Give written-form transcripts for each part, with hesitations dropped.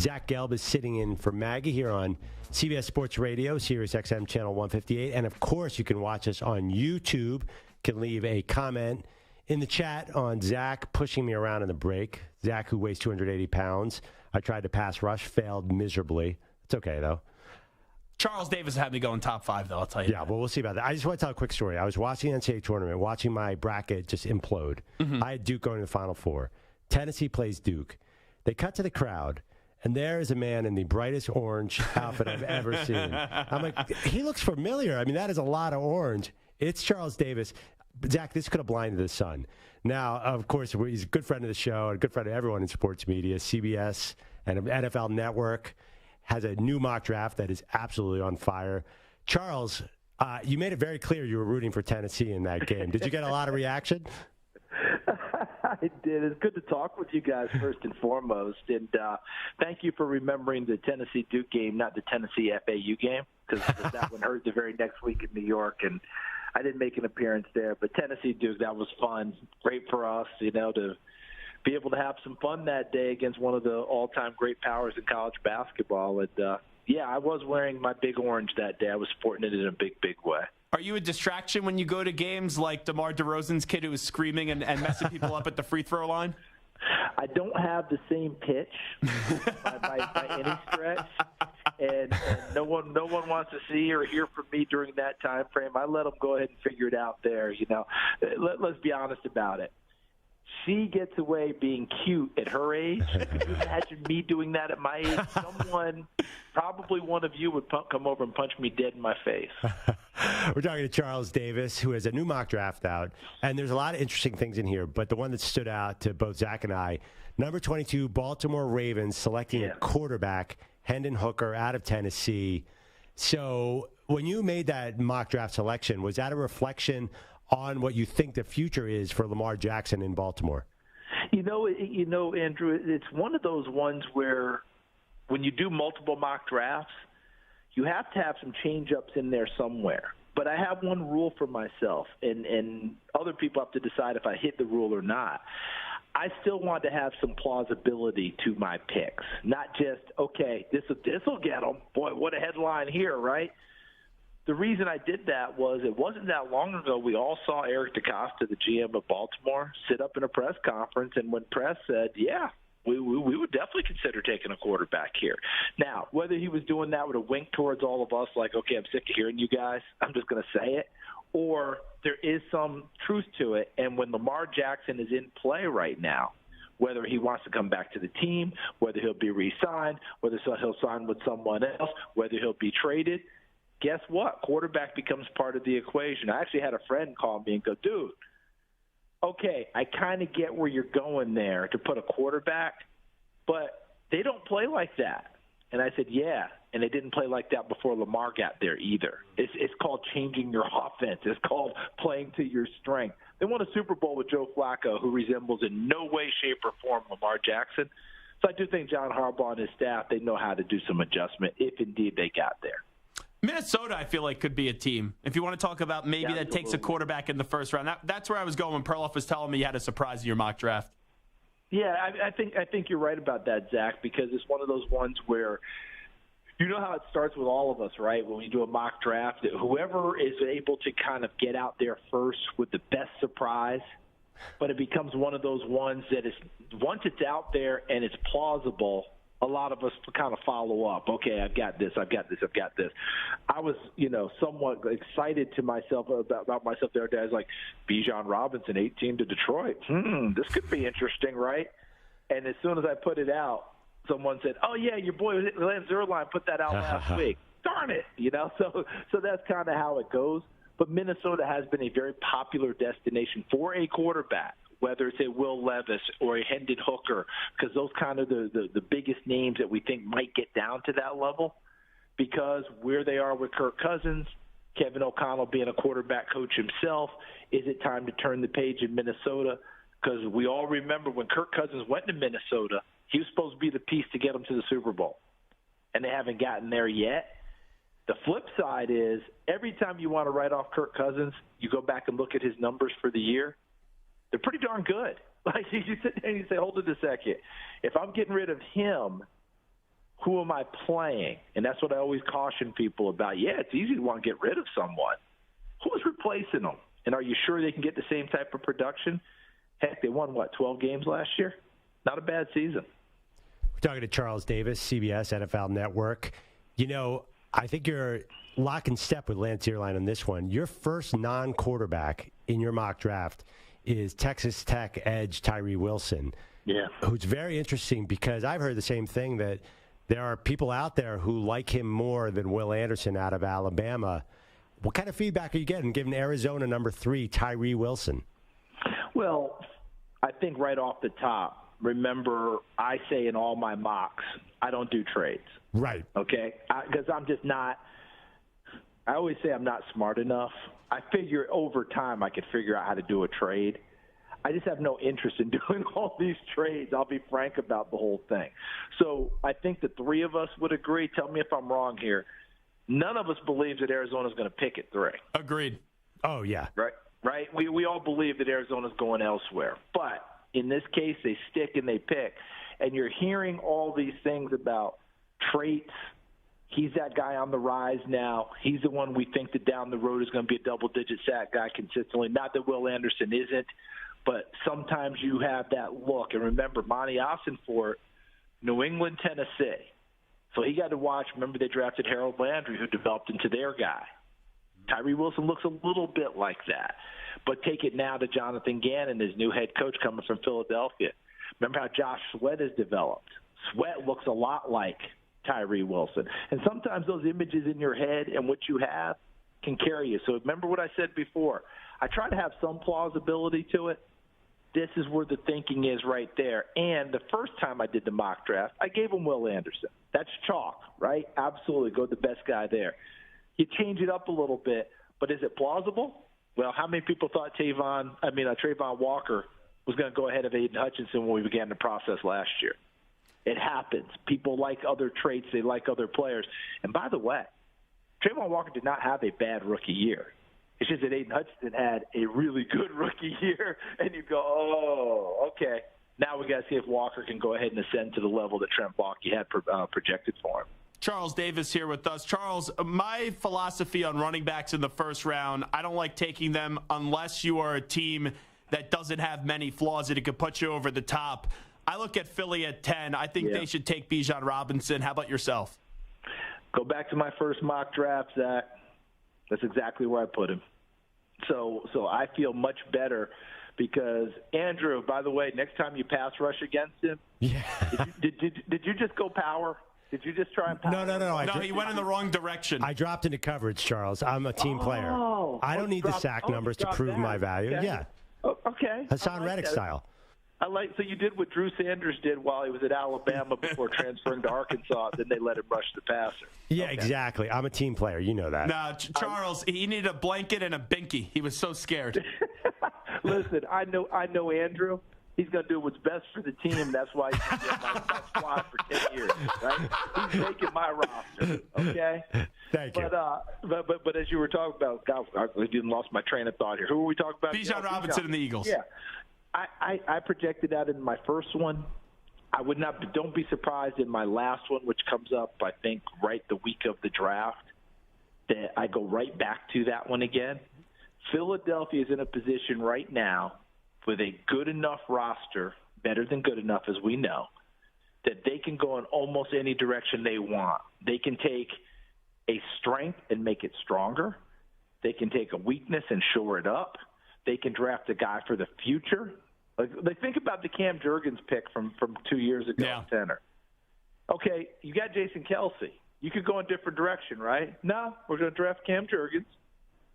Zach Gelb is sitting in for Maggie here on CBS Sports Radio, Sirius XM Channel 158. And, of course, you can watch us on YouTube. You can leave a comment in the chat on Zach pushing me around in the break. Zach, who weighs 280 pounds. I tried to pass rush, failed miserably. It's okay, though. Charles Davis had me going top 5, though, I'll tell you. Yeah, well, we'll see about that. I just want to tell a quick story. I was watching the NCAA tournament, watching my bracket just implode. Mm-hmm. I had Duke going to the Final Four. Tennessee plays Duke. They cut to the crowd, and there is a man in the brightest orange outfit I've ever seen. I'm like, he looks familiar. I mean, that is a lot of orange. It's Charles Davis. Zach, this could have blinded the sun. Now, of course, he's a good friend of the show and a good friend of everyone in sports media. CBS and NFL Network has a new mock draft that is absolutely on fire. Charles, you made it very clear you were rooting for Tennessee in that game. Did you get a lot of reaction? I did. It's good to talk with you guys first and foremost. And thank you for remembering the Tennessee-Duke game, not the Tennessee-FAU game, because that one hurt the very next week in New York, and I didn't make an appearance there. But Tennessee-Duke, that was fun. Great for us, to be able to have some fun that day against one of the all-time great powers in college basketball. And, yeah, I was wearing my big orange that day. I was sporting it in a big, big way. Are you a distraction when you go to games like DeMar DeRozan's kid who was screaming and messing people up at the free throw line? I don't have the same pitch by any stretch, and no one wants to see or hear from me during that time frame. I let them go ahead and figure it out there. Let's be honest about it. She gets away being cute at her age. Could you imagine me doing that at my age? Someone, probably one of you, would come over and punch me dead in my face. We're talking to Charles Davis, who has a new mock draft out. And there's a lot of interesting things in here. But the one that stood out to both Zach and I, number 22, Baltimore Ravens selecting a quarterback, Hendon Hooker, out of Tennessee. So when you made that mock draft selection, was that a reflection on what you think the future is for Lamar Jackson in Baltimore? Andrew, it's one of those ones where when you do multiple mock drafts, you have to have some change-ups in there somewhere. But I have one rule for myself, and other people have to decide if I hit the rule or not. I still want to have some plausibility to my picks, not just, okay, this will get them. Boy, what a headline here, right? The reason I did that was it wasn't that long ago we all saw Eric DeCosta, the GM of Baltimore, sit up in a press conference, and when press said, yeah, we would definitely consider taking a quarterback here. Now, whether he was doing that with a wink towards all of us, like, okay, I'm sick of hearing you guys, I'm just going to say it, or there is some truth to it, and when Lamar Jackson is in play right now, whether he wants to come back to the team, whether he'll be re-signed, whether he'll sign with someone else, whether he'll be traded, guess what? Quarterback becomes part of the equation. I actually had a friend call me and go, dude, okay, I kind of get where you're going there to put a quarterback, but they don't play like that. And I said, yeah, and they didn't play like that before Lamar got there either. It's called changing your offense. It's called playing to your strength. They won a Super Bowl with Joe Flacco, who resembles in no way, shape, or form Lamar Jackson. So I do think John Harbaugh and his staff, they know how to do some adjustment if indeed they got there. Minnesota, I feel like, could be a team. If you want to talk about maybe that takes a quarterback in the first round. That's where I was going when Perloff was telling me you had a surprise in your mock draft. Yeah, I think you're right about that, Zach, because it's one of those ones where you know how it starts with all of us, right? When we do a mock draft, whoever is able to kind of get out there first with the best surprise, but it becomes one of those ones that is, once it's out there and it's plausible, a lot of us kind of follow up. Okay, I've got this. I was, somewhat excited to myself about myself the other day. I was like, Bijan Robinson, 18 to Detroit. This could be interesting, right? And as soon as I put it out, someone said, oh, yeah, your boy Lance Zierlein put that out last week. Darn it, So that's kind of how it goes. But Minnesota has been a very popular destination for a quarterback, whether it's a Will Levis or a Hendon Hooker, because those kind of the biggest names that we think might get down to that level, because where they are with Kirk Cousins, Kevin O'Connell being a quarterback coach himself, is it time to turn the page in Minnesota? Because we all remember when Kirk Cousins went to Minnesota, he was supposed to be the piece to get them to the Super Bowl, and they haven't gotten there yet. The flip side is every time you want to write off Kirk Cousins, you go back and look at his numbers for the year. They're pretty darn good. Like, you sit there and you say, hold it a second. If I'm getting rid of him, who am I playing? And that's what I always caution people about. Yeah, it's easy to want to get rid of someone. Who's replacing them? And are you sure they can get the same type of production? Heck, they won, 12 games last year? Not a bad season. We're talking to Charles Davis, CBS NFL Network. You know, I think you're lock and step with Lance Zierlein on this one. Your first non-quarterback in your mock draft is Texas Tech edge Tyree Wilson, who's very interesting because I've heard the same thing, that there are people out there who like him more than Will Anderson out of Alabama. What kind of feedback are you getting, given Arizona number 3, Tyree Wilson? Well, I think right off the top, remember I say in all my mocks, I don't do trades. Right. Okay? Because I'm just not – I always say I'm not smart enough. I figure over time I could figure out how to do a trade. I just have no interest in doing all these trades. I'll be frank about the whole thing. So I think the three of us would agree. Tell me if I'm wrong here. None of us believes that Arizona's going to pick at 3. Agreed. Oh, yeah. Right? We all believe that Arizona's going elsewhere. But in this case, they stick and they pick. And you're hearing all these things about traits. He's that guy on the rise now. He's the one we think that down the road is going to be a double-digit sack guy consistently. Not that Will Anderson isn't, but sometimes you have that look. And remember, Monty Ossenfort, New England, Tennessee. So he got to watch. Remember, they drafted Harold Landry, who developed into their guy. Tyree Wilson looks a little bit like that. But take it now to Jonathan Gannon, his new head coach coming from Philadelphia. Remember how Josh Sweat has developed. Sweat looks a lot like Tyree Wilson. And sometimes those images in your head and what you have can carry you. So remember what I said before. I try to have some plausibility to it. This is where the thinking is right there. And the first time I did the mock draft, I gave him Will Anderson. That's chalk, right? Absolutely. Go the best guy there. You change it up a little bit, but is it plausible? Well, how many people thought Trayvon Walker was going to go ahead of Aiden Hutchinson when we began the process last year? It happens. People like other traits. They like other players. And by the way, Trayvon Walker did not have a bad rookie year. It's just that Aiden Hutchinson had a really good rookie year, and you go, oh, okay. Now we got to see if Walker can go ahead and ascend to the level that Trent Baalke had projected for him. Charles Davis here with us. Charles, my philosophy on running backs in the first round, I don't like taking them unless you are a team that doesn't have many flaws that it could put you over the top. I look at Philly at 10. I think they should take Bijan Robinson. How about yourself? Go back to my first mock draft, Zach. That's exactly where I put him. So I feel much better because, Andrew, by the way, next time you pass rush against him, did you just go power? Did you just try and power? No. No, he went in the wrong direction. I dropped into coverage, Charles. I'm a team player. I don't need the sack numbers to prove my value. Okay. Yeah. Okay. Hassan Reddick style. So you did what Drew Sanders did while he was at Alabama before transferring to Arkansas. Then they let him rush the passer. Yeah, exactly. I'm a team player. You know that. Nah, Charles, he needed a blanket and a binky. He was so scared. Listen, I know Andrew. He's going to do what's best for the team. That's why he's going to be on my squad for 10 years, right? He's making my roster, okay? Thank you. But as you were talking about, God, I didn't lost my train of thought here. Who were we talking about? Bijan Robinson and the Eagles. Yeah. I projected that in my first one. Don't be surprised in my last one, which comes up, I think, right the week of the draft, that I go right back to that one again. Philadelphia is in a position right now with a good enough roster, better than good enough as we know, that they can go in almost any direction they want. They can take a strength and make it stronger. They can take a weakness and shore it up. They can draft a guy for the future. Like think about the Cam Jurgens pick from 2 years ago in center. Okay, you got Jason Kelsey. You could go in a different direction, right? No, we're going to draft Cam Jurgens.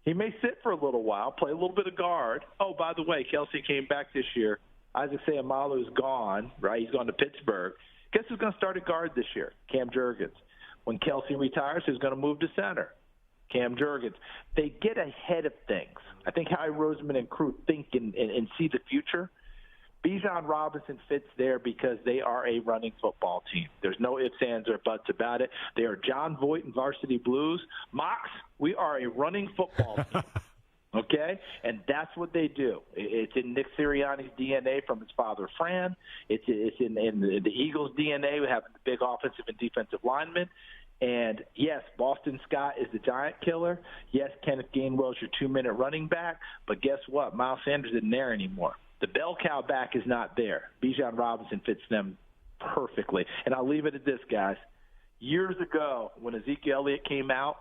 He may sit for a little while, play a little bit of guard. Oh, by the way, Kelsey came back this year. Isaac Seumalo's gone, right? He's gone to Pittsburgh. Guess who's going to start at guard this year? Cam Jurgens. When Kelsey retires, who's going to move to center? Cam Jurgens. They get ahead of things. I think Howie Roseman and crew think and see the future. Bijan Robinson fits there because they are a running football team. There's no ifs, ands, or buts about it. They are John Voight and Varsity Blues. Mox, we are a running football team. Okay? And that's what they do. It's in Nick Sirianni's DNA from his father, Fran. It's in the Eagles' DNA, having the big offensive and defensive linemen. And, yes, Boston Scott is the giant killer. Yes, Kenneth Gainwell is your 2-minute running back. But guess what? Miles Sanders isn't there anymore. The bell cow back is not there. Bijan Robinson fits them perfectly. And I'll leave it at this, guys. Years ago, when Ezekiel Elliott came out,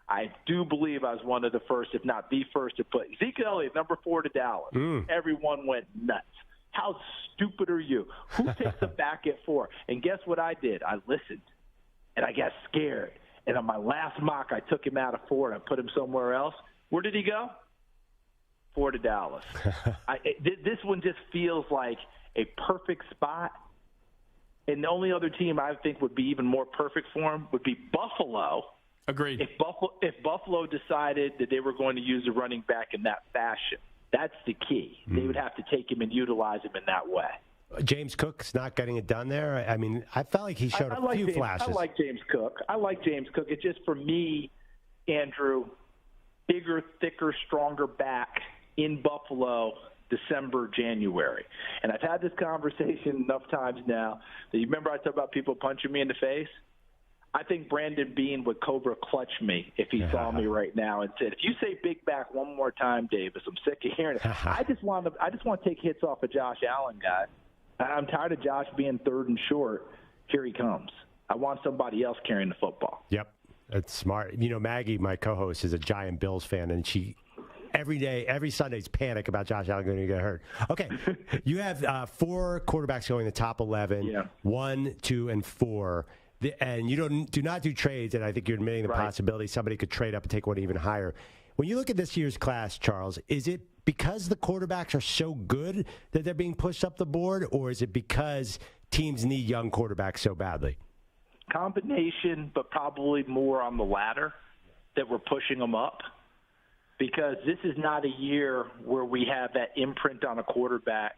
I do believe I was one of the first, if not the first, to put Ezekiel Elliott, number 4 to Dallas. Everyone went nuts. How stupid are you? Who takes a back at 4? And guess what I did? I listened. And I got scared. And on my last mock, I took him out of 4 and I put him somewhere else. Where did he go? 4 to Dallas. This one just feels like a perfect spot. And the only other team I think would be even more perfect for him would be Buffalo. Agreed. If Buffalo decided that they were going to use a running back in that fashion, that's the key. They would have to take him and utilize him in that way. James Cook's not getting it done there. I mean, I felt like he showed a few flashes. I like James Cook. It's just, for me, Andrew, bigger, thicker, stronger back in Buffalo December, January. And I've had this conversation enough times now that you remember I talked about people punching me in the face? I think Brandon Beane would Cobra clutch me if he saw me right now and said, if you say big back one more time, Davis, I'm sick of hearing it. I just want to take hits off of Josh Allen, guys. I'm tired of Josh being third and short. Here he comes. I want somebody else carrying the football. Yep, that's smart. You know, Maggie, my co-host, is a giant Bills fan, and she every Sunday's panic about Josh Allen going to get hurt. Okay, you have 4 quarterbacks going in the top 11, 1, 2, and 4. And you do not do trades, and I think you're admitting the possibility somebody could trade up and take one even higher. When you look at this year's class, Charles, is it because the quarterbacks are so good that they're being pushed up the board, or is it because teams need young quarterbacks so badly? Combination, but probably more on the latter, that we're pushing them up, because this is not a year where we have that imprint on a quarterback.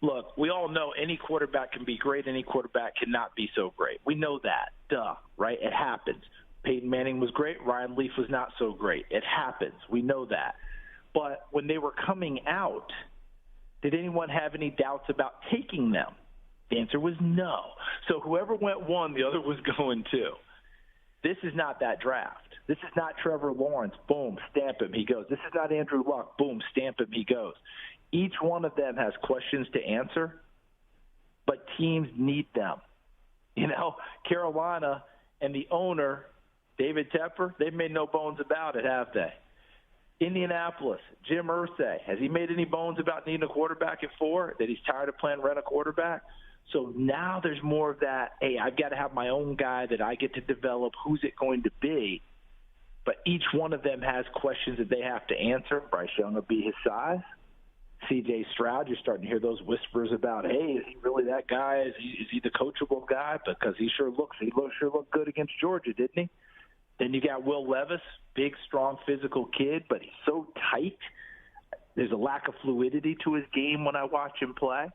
Look, we all know any quarterback can be great, any quarterback cannot be so great. We know that. Duh, right? It happens. Peyton Manning was great. Ryan Leaf was not so great. It happens. We know that. But when they were coming out, did anyone have any doubts about taking them? The answer was no. So whoever went 1, the other was going 2. This is not that draft. This is not Trevor Lawrence. Boom, stamp him, he goes. This is not Andrew Luck. Boom, stamp him, he goes. Each one of them has questions to answer, but teams need them. You know, Carolina and the owner, David Tepper, they've made no bones about it, have they? Indianapolis, Jim Irsay, has he made any bones about needing a quarterback at 4, that he's tired of playing rent a quarterback? So now there's more of that, hey, I've got to have my own guy that I get to develop. Who's it going to be? But each one of them has questions that they have to answer. Bryce Young will be his size. C.J. Stroud, you're starting to hear those whispers about, hey, is he really that guy? Is he the coachable guy? Because he sure looked good against Georgia, didn't he? Then you got Will Levis, big, strong, physical kid, but he's so tight. There's a lack of fluidity to his game when I watch him play.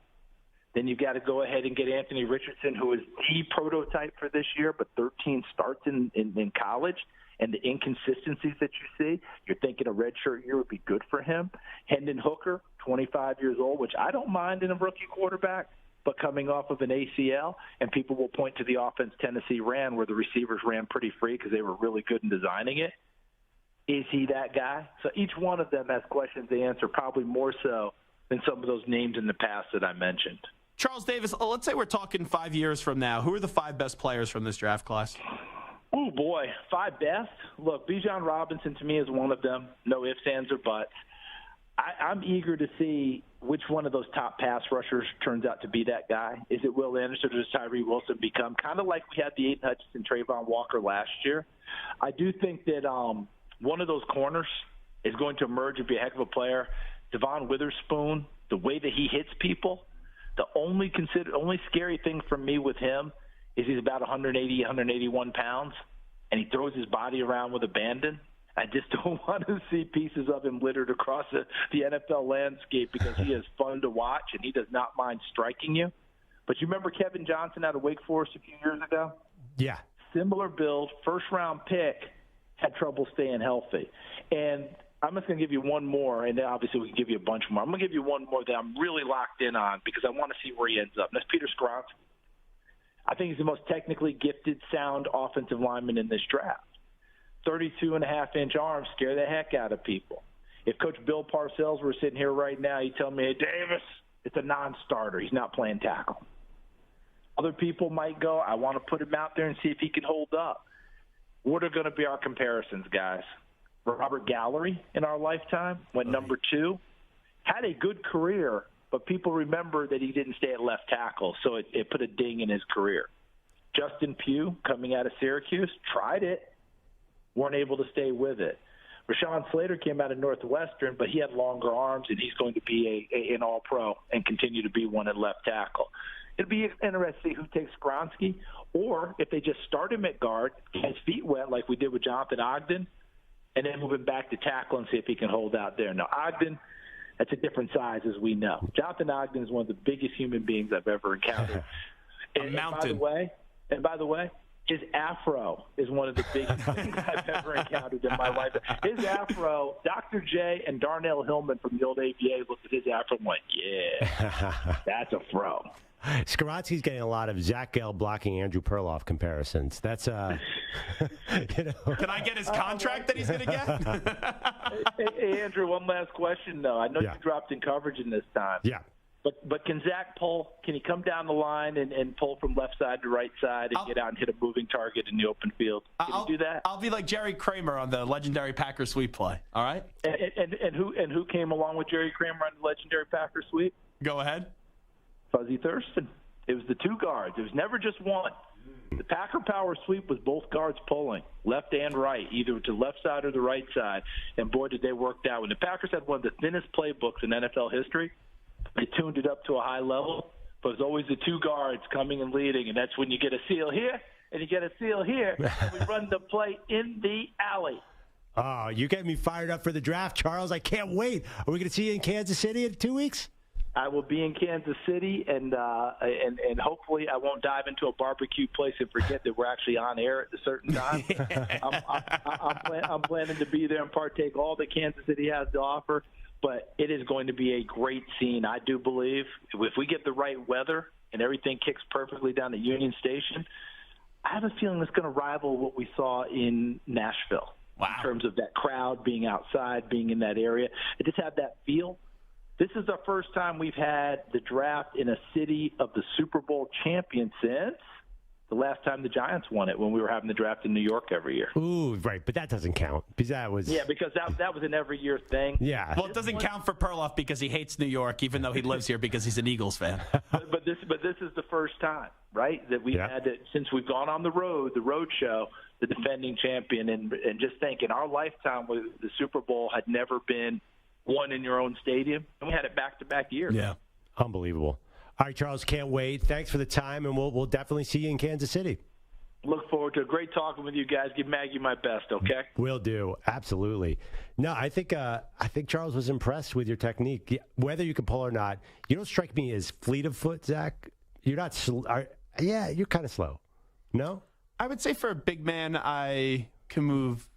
Then you've got to go ahead and get Anthony Richardson, who is the prototype for this year, but 13 starts in college. And the inconsistencies that you see, you're thinking a redshirt year would be good for him. Hendon Hooker, 25 years old, which I don't mind in a rookie quarterback, but coming off of an ACL, and people will point to the offense Tennessee ran where the receivers ran pretty free because they were really good in designing it. Is he that guy? So each one of them has questions to answer, probably more so than some of those names in the past that I mentioned. Charles Davis, let's say we're talking 5 years from now. Who are the 5 best players from this draft class? Oh, boy, 5 best? Look, Bijan Robinson to me is one of them. No ifs, ands, or buts. I'm eager to see which one of those top pass rushers turns out to be that guy. Is it Will Anderson or does Tyree Wilson become kind of like we had the Aiden Hutchinson, Trayvon Walker last year? I do think that one of those corners is going to emerge and be a heck of a player. Devon Witherspoon, the way that he hits people, the only scary thing for me with him is he's about 180, 181 pounds, and he throws his body around with abandon. I just don't want to see pieces of him littered across the NFL landscape because he is fun to watch, and he does not mind striking you. But you remember Kevin Johnson out of Wake Forest a few years ago? Yeah. Similar build, first-round pick, had trouble staying healthy. And I'm just going to give you one more, and then obviously we can give you a bunch more. I'm going to give you one more that I'm really locked in on because I want to see where he ends up. And that's Peter Skronsky. I think he's the most technically gifted, sound offensive lineman in this draft. 32.5-inch arms scare the heck out of people. If Coach Bill Parcells were sitting here right now, he'd tell me, hey, Davis, it's a non-starter. He's not playing tackle. Other people might go, I want to put him out there and see if he can hold up. What are going to be our comparisons, guys? Robert Gallery in our lifetime went number 2, had a good career, but people remember that he didn't stay at left tackle, so it put a ding in his career. Justin Pugh, coming out of Syracuse, tried it, weren't able to stay with it. Rashawn Slater came out of Northwestern, but he had longer arms, and he's going to be an all-pro and continue to be one at left tackle. It'll be interesting to see who takes Skronsky, or if they just start him at guard, get his feet wet like we did with Jonathan Ogden, and then move him back to tackle and see if he can hold out there. Now, Ogden, that's a different size, as we know. Jonathan Ogden is one of the biggest human beings I've ever encountered. A mountain. And by the way, his afro is one of the biggest things I've ever encountered in my life. His afro, Dr. J and Darnell Hillman from the old ABA looked at his afro and went, yeah, that's a fro. Skronsky's getting a lot of Zach Gelb blocking Andrew Perloff comparisons. That's, Can I get his contract that he's going to get? Hey, Andrew, one last question, though. I know you dropped in coverage in this time. Yeah. But can Zach pull? Can he come down the line and pull from left side to right side and get out and hit a moving target in the open field? Can he do that? I'll be like Jerry Kramer on the legendary Packer sweep play. All right. And who came along with Jerry Kramer on the legendary Packer sweep? Go ahead. Fuzzy Thurston. It was the 2 guards. It was never just one. The Packer power sweep was both guards pulling, left and right, either to the left side or the right side. And boy, did they work out. When the Packers had one of the thinnest playbooks in NFL history, they tuned it up to a high level, but it was always the 2 guards coming and leading, and that's when you get a seal here and you get a seal here, and we run the play in the alley. Oh, you get me fired up for the draft, Charles. I can't wait. Are we going to see you in Kansas City in 2 weeks? I will be in Kansas City, and hopefully I won't dive into a barbecue place and forget that we're actually on air at a certain time. I'm planning to be there and partake all that Kansas City has to offer, but it is going to be a great scene, I do believe. If we get the right weather and everything kicks perfectly down at Union Station, I have a feeling it's going to rival what we saw in Nashville. Wow. In terms of that crowd being outside, being in that area. It just had that feel. This is the first time we've had the draft in a city of the Super Bowl champion since the last time the Giants won it, when we were having the draft in New York every year. Ooh, right, but that doesn't count because that was because that was an every year thing. Yeah. Well, it doesn't count for Perloff because he hates New York, even though he lives here because he's an Eagles fan. But this is the first time, right, that we've had it since we've gone on the road show, the defending champion, and just think in our lifetime the Super Bowl had never been won in your own stadium, and we had it back-to-back years. Yeah, unbelievable. All right, Charles, can't wait. Thanks for the time, and we'll definitely see you in Kansas City. Look forward to it. Great talking with you guys. Give Maggie my best, okay? Will do. Absolutely. No, I think Charles was impressed with your technique. Whether you can pull or not, you don't strike me as fleet of foot, Zach. You're not you're kind of slow. No? I would say for a big man, I can move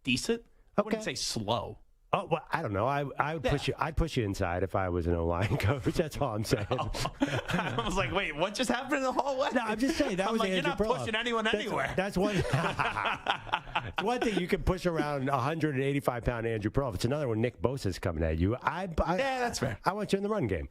decent. I wouldn't say slow. Oh, well, I don't know. I would push you. I'd push you inside if I was an O-line coach. That's all I'm saying. I was like, wait, what just happened in the hallway? No, I'm just saying that was like, Andrew you're not Perloff. pushing anyone anywhere. That's one. One thing you can push around 185-pound Andrew Perloff. It's another one. Nick Bosa's coming at you. Yeah, that's fair. I want you in the run game.